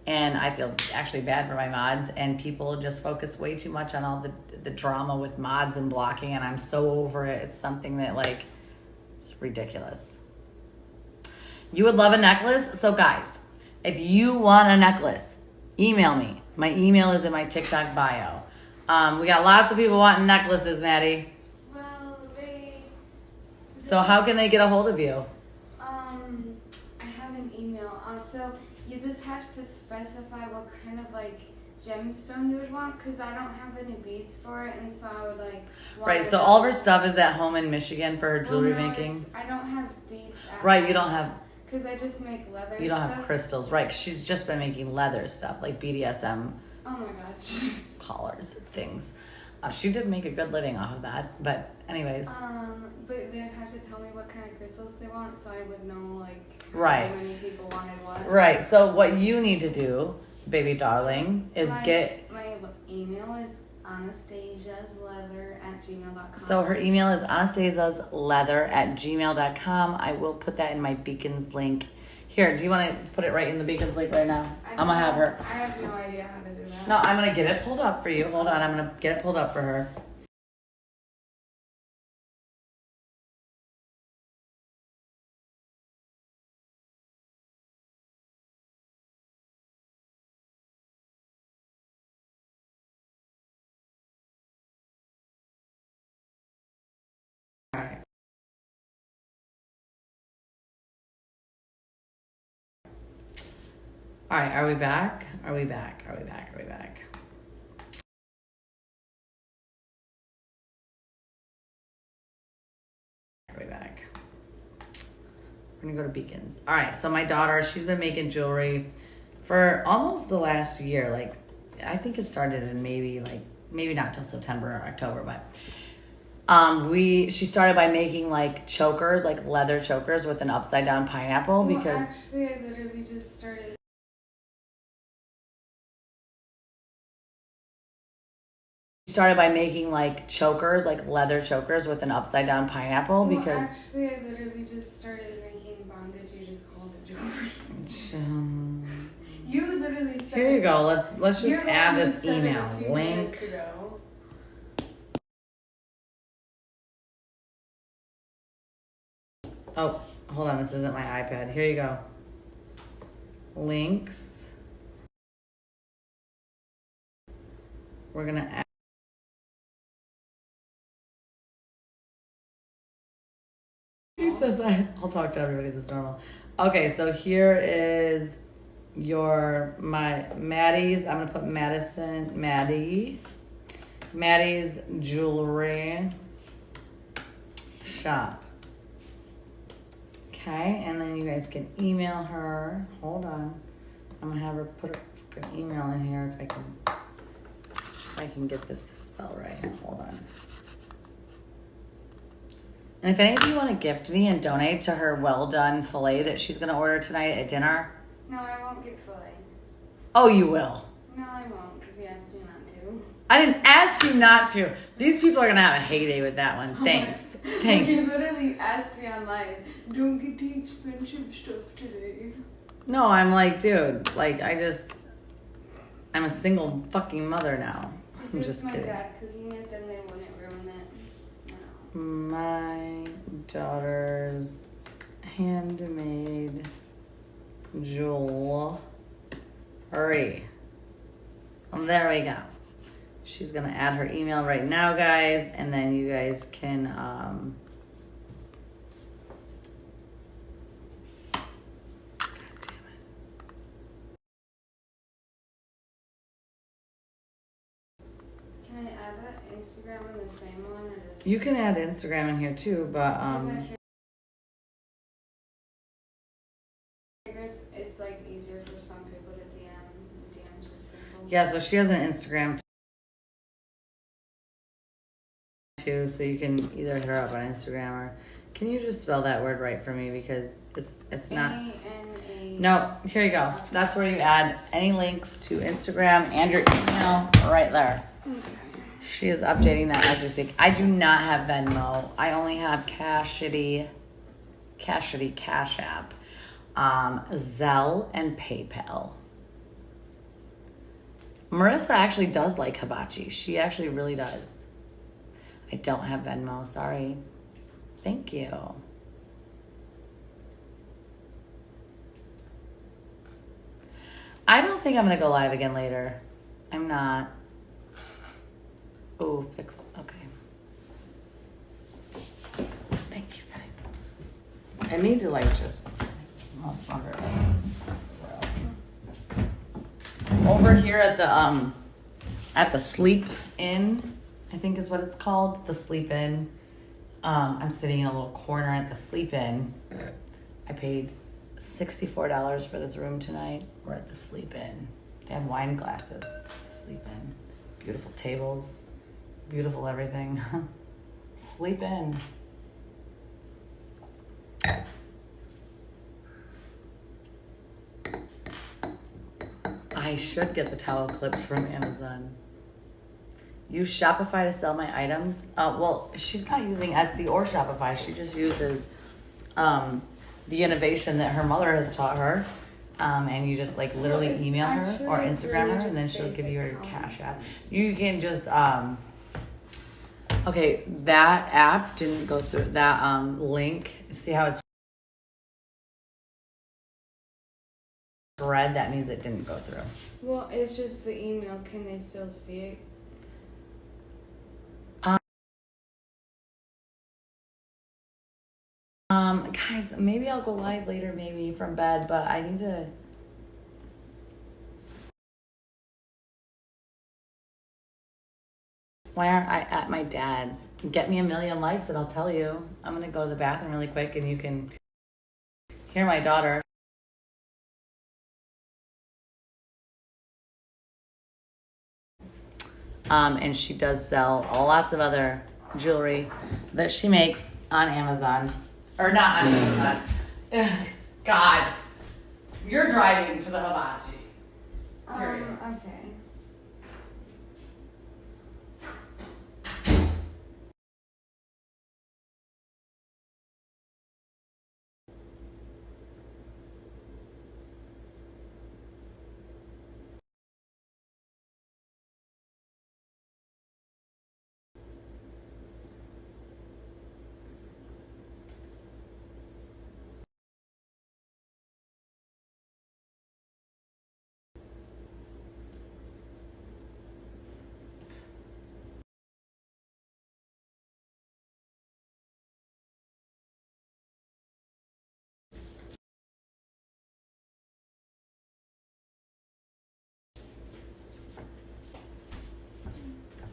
and I feel actually bad for my mods, and people just focus way too much on all the drama with mods and blocking, and I'm so over it. It's something that like it's ridiculous. You would love a necklace? So guys, if you want a necklace, email me. My email is in my TikTok bio. We got lots of people wanting necklaces, Maddie. Well, So how can they get a hold of you? I have an email. Also, you just have to specify what kind of like gemstone you would want, because I don't have any beads for it, and so I would like. Right. So all of her stuff is at home in Michigan for her jewelry making. I don't have beads. Right. You don't have. Because I just make leather. You don't stuff. have crystals, right? 'Cause she's just been making leather stuff like BDSM. Oh my gosh. Collars and things. She did make a good living off of that, but anyways. But they'd have to tell me what kind of crystals they want, so I would know like Right. how many people wanted what. Right. So what you need to do, baby darling, is get. My email is anastasiasleather@gmail.com. So her email is anastasiasleather@gmail.com. I will put that in my Beacons link. Here, do you want to put it right in the Beacons link right now? I'm going to have her. I have no idea how to do that. No, I'm going to get it pulled up for you. Hold on. I'm going to get it pulled up for her. All right. All right, are we back? Are we back? Are we back? Are we back? Are we back? We're gonna go to Beacons. All right, so my daughter, she's been making jewelry for almost the last year. Like, I think it started in maybe not till September or October, but she started by making like chokers, like leather chokers with an upside down pineapple because actually I literally just started. Started by making like chokers, like leather chokers with an upside down pineapple because Actually I literally just started making bondage. You just called it jewelry. You literally said. Here you go. Let's just add this said it a email few link. minutes ago. Oh, hold on. This isn't my iPad. Here you go. Links. We're gonna add. She says I'll talk to everybody this normal. Okay, so here is Maddie's. I'm gonna put Maddie's jewelry shop. Okay, and then you guys can email her. Hold on, I'm gonna have her put her email in here if I can get this to spell right. Hold on. And if any of you want to gift me and donate to her well-done filet that she's going to order tonight at dinner. No, I won't get filet. Oh, you will. No, I won't, because you asked me not to. I didn't ask you not to. These people are going to have a heyday with that one. Thanks. Thanks. You literally asked me online, don't get the expensive stuff today. No, I'm like, dude, like, I'm a single fucking mother now. I'm just kidding. If my dad cooking it, then they wouldn't ruin it. No. My daughter's handmade jewelry. Well, there we go. She's gonna add her email right now, guys, and then you guys can God damn it. Can I add that Instagram in the same one, or just? You can add Instagram in here too, but It's like easier for some people to DM. DMs are simple. yeah, so she has an Instagram too, so you can either hit her up on Instagram or can you just spell that word right for me because it's not. A-N-A. No, here you go. That's where you add any links to Instagram and your email right there. Okay. She is updating that as we speak. I do not have Venmo. I only have Cash Shitty. Cash App, Zelle, and PayPal. Marissa actually does like hibachi. She actually really does. I don't have Venmo, sorry. Thank you. I don't think I'm gonna go live again later. I'm not. Oh, fix, okay. Thank you, guys. I need to like just, this motherfucker. Over here at the Sleep Inn, I think is what it's called, the Sleep Inn. I'm sitting in a little corner at the Sleep Inn. I paid $64 for this room tonight. We're at the Sleep Inn. They have wine glasses. Sleep Inn. Beautiful tables. Beautiful everything. Sleep Inn. I should get the towel clips from Amazon. Use Shopify to sell my items. Well, she's not using Etsy or Shopify. She just uses the innovation that her mother has taught her. And you just like literally email her or Instagram her, and then she'll give you your Cash App. You can just okay, that app didn't go through. That link, see how it's red? That means it didn't go through. Well, it's just the email. Can they still see it? Guys, maybe I'll go live later, maybe from bed, but I need to. Why aren't I at my dad's? Get me a million likes and I'll tell you. I'm gonna go to the bathroom really quick and you can hear my daughter. And she does sell lots of other jewelry that she makes on Amazon. Or not on Amazon. Ugh, God. You're driving to the hibachi. Okay.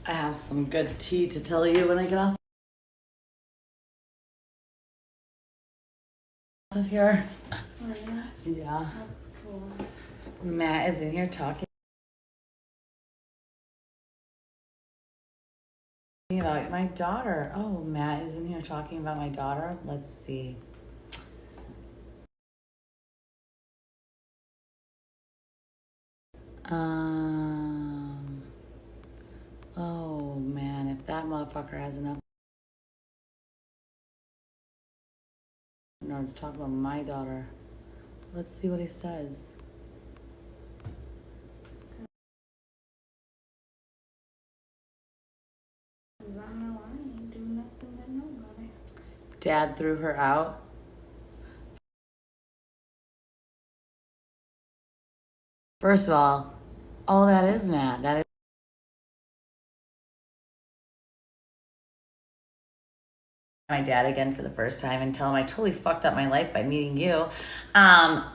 I have some good tea to tell you when I get off of here. Oh, Yeah. that's cool. Matt is in here talking about my daughter. Oh, Matt is in here talking about my daughter. Let's see. Oh man, if that motherfucker has enough in order to talk about my daughter. Let's see what he says. Dad threw her out. First of all, oh, that is Matt. That is my dad again for the first time and tell him I totally fucked up my life by meeting you.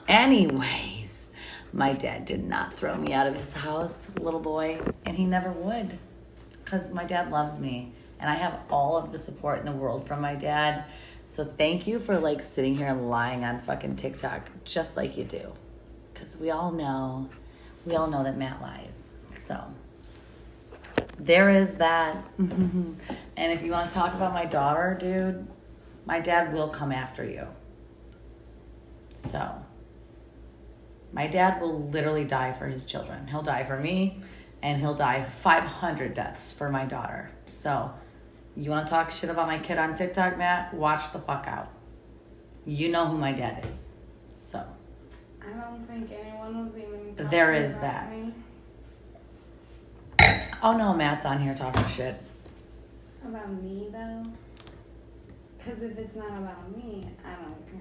Anyways, my dad did not throw me out of his house, little boy, and he never would, because my dad loves me and I have all of the support in the world from my dad. So thank you for like sitting here and lying on fucking TikTok just like you do, because we all know that Matt lies. So there is that. And if you want to talk about my daughter, dude, my dad will come after you. So my dad will literally die for his children. He'll die for me, and he'll die 500 deaths for my daughter. So you want to talk shit about my kid on TikTok, Matt? Watch the fuck out. You know who my dad is. So. I don't think anyone was even talking There is about that. me. Oh no, Matt's on here talking shit. About me, though? Because if it's not about me, I don't care.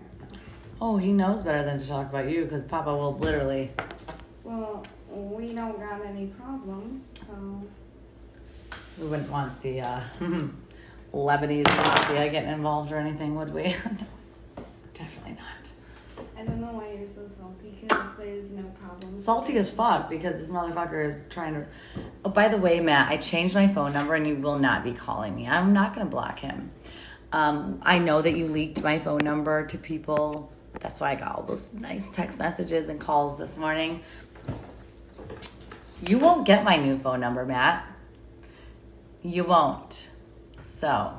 Oh, he knows better than to talk about you because Papa will literally. Well, we don't got any problems, so... We wouldn't want the Lebanese mafia getting involved or anything, would we? No, definitely not. I don't know why you're so salty, because there's no problem. Salty as fuck because this motherfucker is trying to... Oh, by the way, Matt, I changed my phone number and you will not be calling me. I'm not going to block him. I know that you leaked my phone number to people. That's why I got all those nice text messages and calls this morning. You won't get my new phone number, Matt. You won't. So,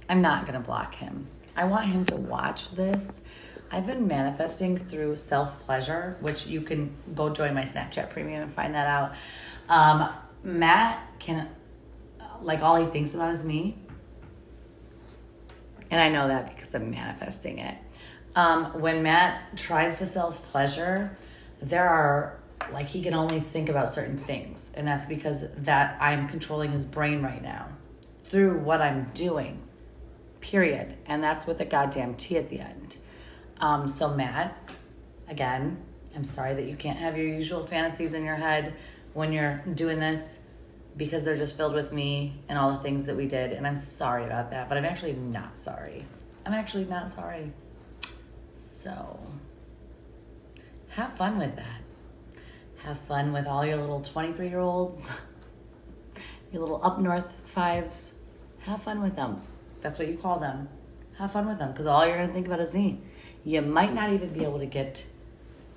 I'm not going to block him. I want him to watch this. I've been manifesting through self-pleasure, which you can go join my Snapchat premium and find that out. Matt can, like, all he thinks about is me. And I know that because I'm manifesting it. When Matt tries to self-pleasure, there are, like, he can only think about certain things. And that's because that I'm controlling his brain right now through what I'm doing, period. And that's with a goddamn T at the end. So Matt, again, I'm sorry that you can't have your usual fantasies in your head when you're doing this because they're just filled with me and all the things that we did. And I'm sorry about that, but I'm actually not sorry. I'm actually not sorry. So have fun with that. Have fun with all your little 23-year-olds, your little up north fives. Have fun with them. That's what you call them. Have fun with them because all you're going to think about is me. You might not even be able to get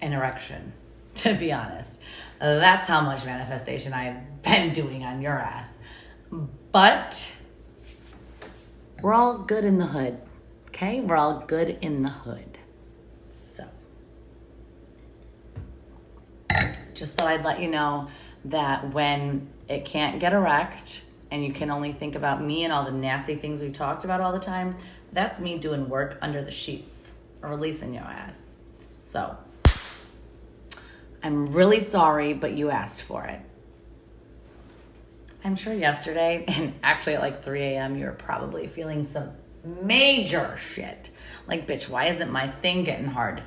an erection, to be honest. That's how much manifestation I've been doing on your ass. But we're all good in the hood, okay? We're all good in the hood. So just thought I'd let you know that when it can't get erect and you can only think about me and all the nasty things we talked about all the time, that's me doing work under the sheets, releasing your ass. So I'm really sorry, but you asked for it. I'm sure yesterday, and actually at like 3 a.m., you were probably feeling some major shit. Like, bitch, why isn't my thing getting hard?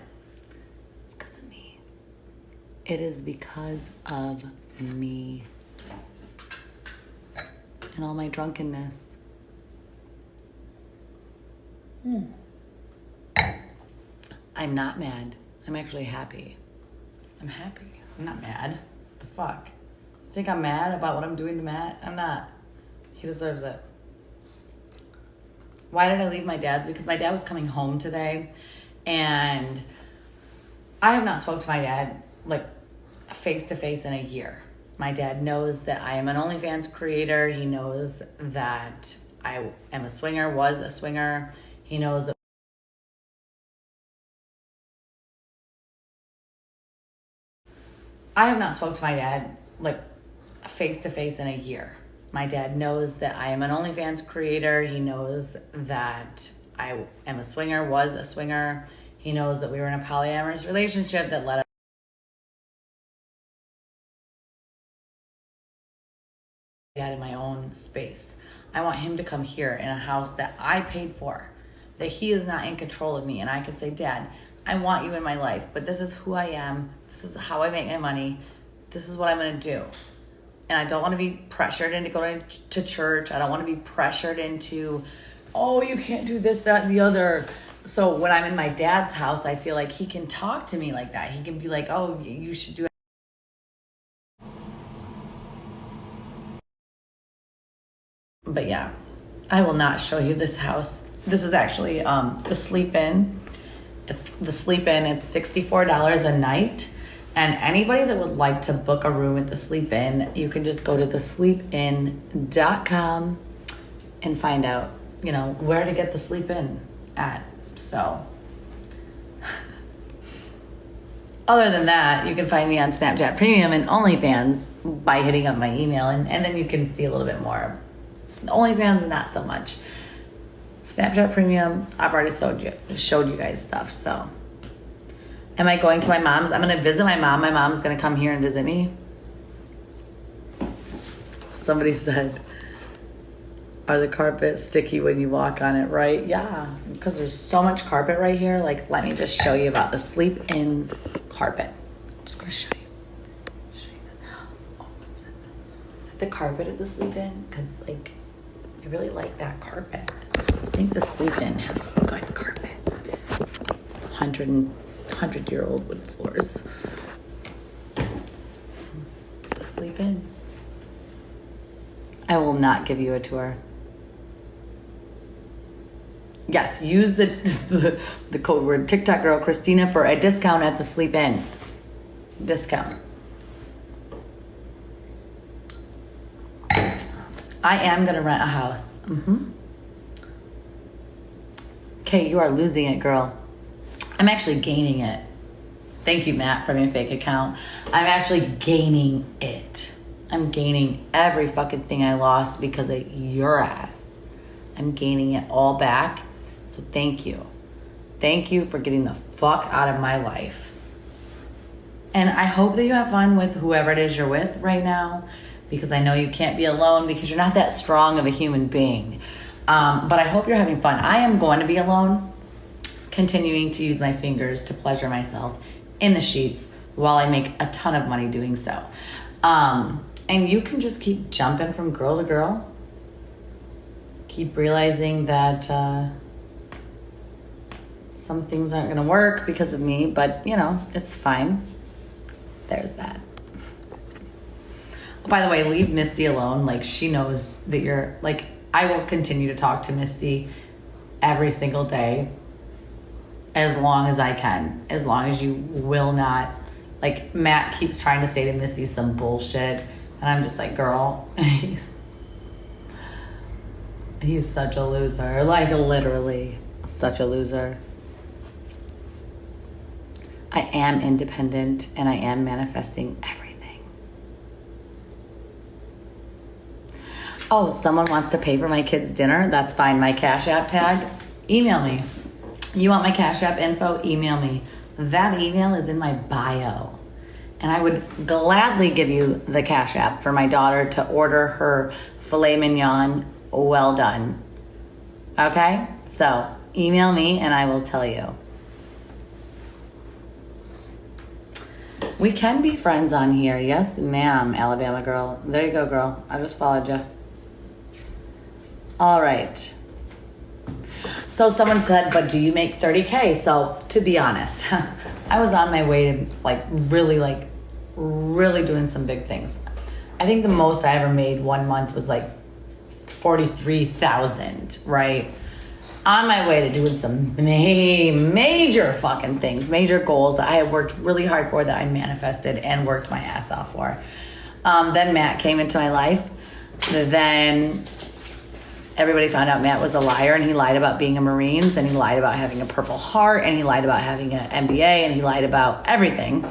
It's because of me. It is because of me. And all my drunkenness. I'm not mad. I'm actually happy. I'm happy. I'm not mad. What the fuck? You think I'm mad about what I'm doing to Matt? I'm not. He deserves it. Why did I leave my dad's? Because my dad was coming home today, and I have not spoke to my dad like face to face in a year. My dad knows that I am an OnlyFans creator. He knows that I am a swinger, was a swinger. He knows that I have not spoke to my dad like face to face in a year. My dad knows that I am an OnlyFans creator. He knows that I am a swinger, was a swinger. He knows that we were in a polyamorous relationship that led us in my own space. I want him to come here in a house that I paid for, that he is not in control of me. And I can say, Dad, I want you in my life, but this is who I am. This is how I make my money. This is what I'm going to do. And I don't want to be pressured into going to church. I don't want to be pressured into, oh, you can't do this, that, and the other. So when I'm in my dad's house, I feel like he can talk to me like that. He can be like, oh, you should do it. But yeah, I will not show you this house. This is actually the sleep-in. It's the sleep-in. It's $64 a night. And anybody that would like to book a room at the sleep-in, you can just go to thesleepin.com and find out, where to get the sleep-in at. So other than that, you can find me on Snapchat Premium and OnlyFans by hitting up my email. And then you can see a little bit more. OnlyFans, not so much. Snapchat Premium, I've already showed you guys stuff, so. Am I going to my mom's? I'm going to visit my mom. My mom's going to come here and visit me. Somebody said, are the carpets sticky when you walk on it, right? Yeah, because there's so much carpet right here. Like, let me just show you about the Sleep-In's carpet. I'm just going to show you. Oh, what's that? Is that the carpet at the Sleep-In? Because, like, I really like that carpet. I think the Sleep-In has a good carpet. 100-year-old wood floors. The Sleep-In. I will not give you a tour. Yes, use the code word TikTok girl Krystina for a discount at the Sleep-In. Discount. I am gonna rent a house. Okay, you are losing it, girl. I'm actually gaining it. Thank you, Matt, from your fake account. I'm actually gaining it. I'm gaining every fucking thing I lost because of your ass. I'm gaining it all back. So thank you. Thank you for getting the fuck out of my life. And I hope that you have fun with whoever it is you're with right now, because I know you can't be alone because you're not that strong of a human being. But I hope you're having fun. I am going to be alone, continuing to use my fingers to pleasure myself in the sheets while I make a ton of money doing so. And you can just keep jumping from girl to girl. Keep realizing that some things aren't going to work because of me, but, you know, it's fine. There's that. Oh, by the way, leave Misty alone. Like, she knows that you're, like, I will continue to talk to Misty every single day as long as I can. As long as you will not, like, Matt keeps trying to say to Misty some bullshit. And I'm just like, girl, he's such a loser. Like, literally such a loser. I am independent and I am manifesting everything. Oh, someone wants to pay for my kids' dinner? That's fine. My Cash App tag, email me. You want my Cash App info? Email me. That email is in my bio. And I would gladly give you the Cash App for my daughter to order her filet mignon well done. Okay? So email me and I will tell you. We can be friends on here. Yes, ma'am, Alabama girl. There you go, girl. I just followed you. All right. So someone said, but do you make 30K? So to be honest, I was on my way to really doing some big things. I think the most I ever made one month was like 43,000, right? On my way to doing some major fucking things, major goals that I had worked really hard for, that I manifested and worked my ass off for. Then Matt came into my life. Then everybody found out Matt was a liar, and he lied about being a Marines, and he lied about having a Purple Heart, and he lied about having an MBA, and he lied about everything.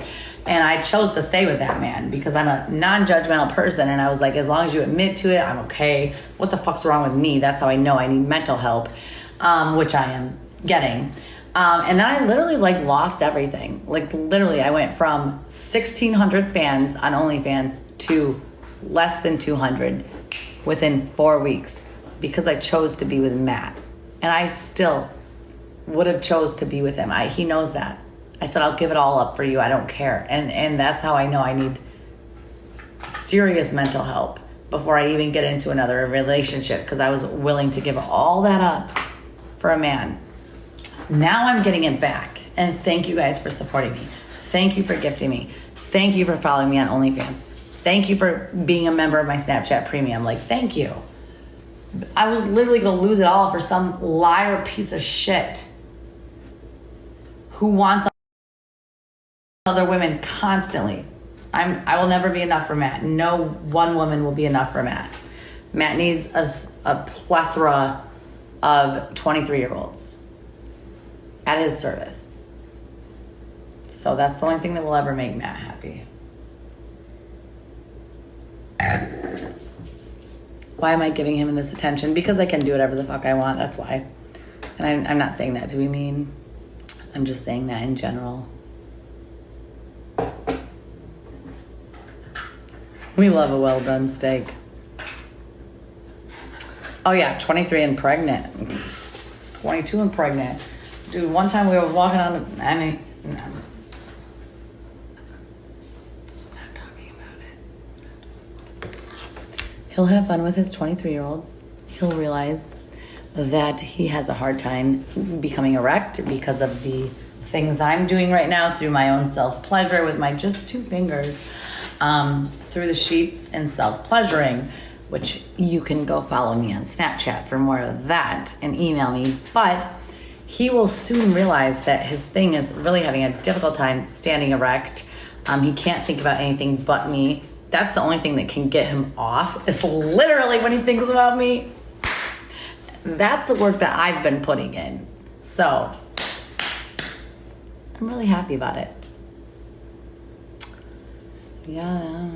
And I chose to stay with that man because I'm a non-judgmental person. And I was like, as long as you admit to it, I'm okay. What the fuck's wrong with me? That's how I know I need mental help, which I am getting. And then I literally lost everything. Like, literally, I went from 1,600 fans on OnlyFans to less than 200 within 4 weeks because I chose to be with Matt. And I still would have chose to be with him. He knows that. I said, I'll give it all up for you. I don't care. And that's how I know I need serious mental help before I even get into another relationship, because I was willing to give all that up for a man. Now I'm getting it back. And thank you guys for supporting me. Thank you for gifting me. Thank you for following me on OnlyFans. Thank you for being a member of my Snapchat Premium. Like, thank you. I was literally going to lose it all for some liar piece of shit who wants other women constantly. I will never be enough for Matt. No one woman will be enough for Matt. Matt needs a plethora of 23-year-olds at his service. So that's the only thing that will ever make Matt happy. Why am I giving him this attention? Because I can do whatever the fuck I want. That's why. And I'm not saying that to be mean. I'm just saying that in general. We love a well done steak. Oh yeah, 23 and pregnant. 22 and pregnant. Dude, one time we were walking on the, no. I'm not talking about it. He'll have fun with his 23-year-olds. He'll realize that he has a hard time becoming erect because of the things I'm doing right now through my own self-pleasure with my just 2 fingers, through the sheets and self-pleasuring, which you can go follow me on Snapchat for more of that and email me. But he will soon realize that his thing is really having a difficult time standing erect. He can't think about anything but me. That's the only thing that can get him off. It's literally when he thinks about me. That's the work that I've been putting in. So I'm really happy about it. Yeah.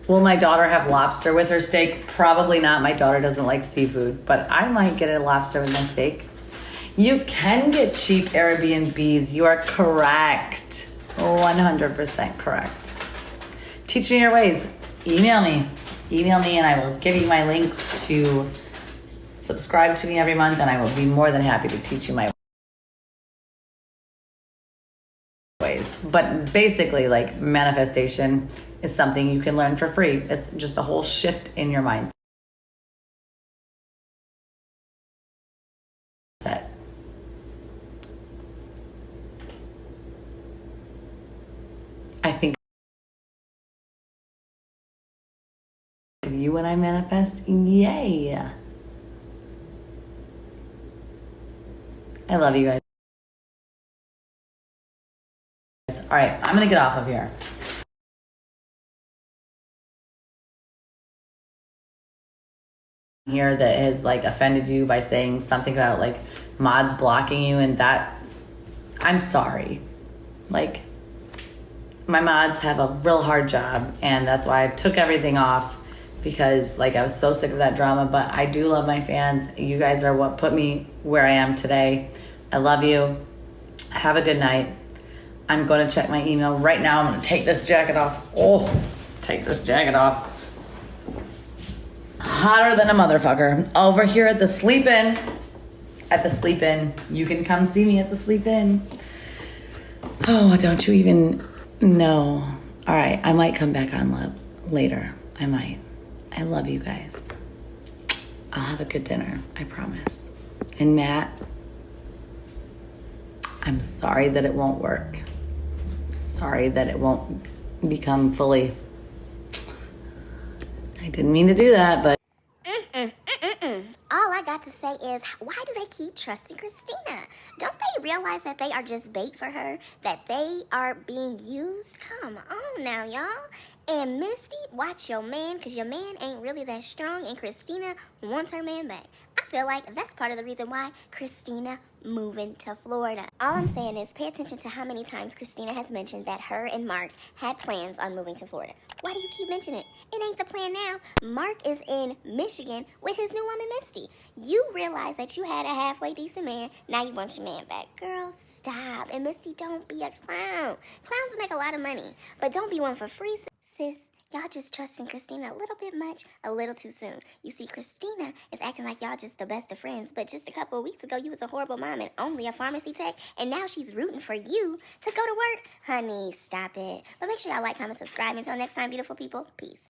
Will my daughter have lobster with her steak? Probably not. My daughter doesn't like seafood, but I might get a lobster with my steak. You can get cheap Airbnbs. You are correct. 100% correct. Teach me your ways. Email me and I will give you my links to subscribe to me every month, and I will be more than happy to teach you my ways. But basically, like, manifestation is something you can learn for free. It's just a whole shift in your mindset. I think of you when I manifest. Yay. I love you guys. All right, I'm gonna get off of here. Here that has like offended you by saying something about like mods blocking you, and that, I'm sorry. Like, my mods have a real hard job, and that's why I took everything off, because like I was so sick of that drama. But I do love my fans. You guys are what put me where I am today. I love you. Have a good night. I'm going to check my email right now. I'm going to take this jacket off. Oh, take this jacket off. Hotter than a motherfucker. Over here at the sleep-in. At the sleep-in. You can come see me at the sleep-in. Oh, don't you even know. All right, I might come back on later. I might. I love you guys. I'll have a good dinner. I promise. And Matt, I'm sorry that it won't work. Sorry that it won't become fully. I didn't mean to do that, but. All I got to say is, why do they keep trusting Krystina? Don't they realize that they are just bait for her? That they are being used? Come on now, y'all. And Misty, watch your man, because your man ain't really that strong, and Krystina wants her man back. I feel like that's part of the reason why Krystina moving to Florida. All I'm saying is pay attention to how many times Krystina has mentioned that her and Mark had plans on moving to Florida. Why do you keep mentioning it? It ain't the plan now. Mark is in Michigan with his new woman, Misty. You realize that you had a halfway decent man, now you want your man back. Girl, stop. And Misty, don't be a clown. Clowns make a lot of money, but don't be one for free, sis. Y'all just trusting Krystina a little bit much, a little too soon. You see, Krystina is acting like y'all just the best of friends, but just a couple of weeks ago, you was a horrible mom and only a pharmacy tech, and now she's rooting for you to go to work. Honey, stop it. But make sure y'all like, comment, subscribe. Until next time, beautiful people, peace.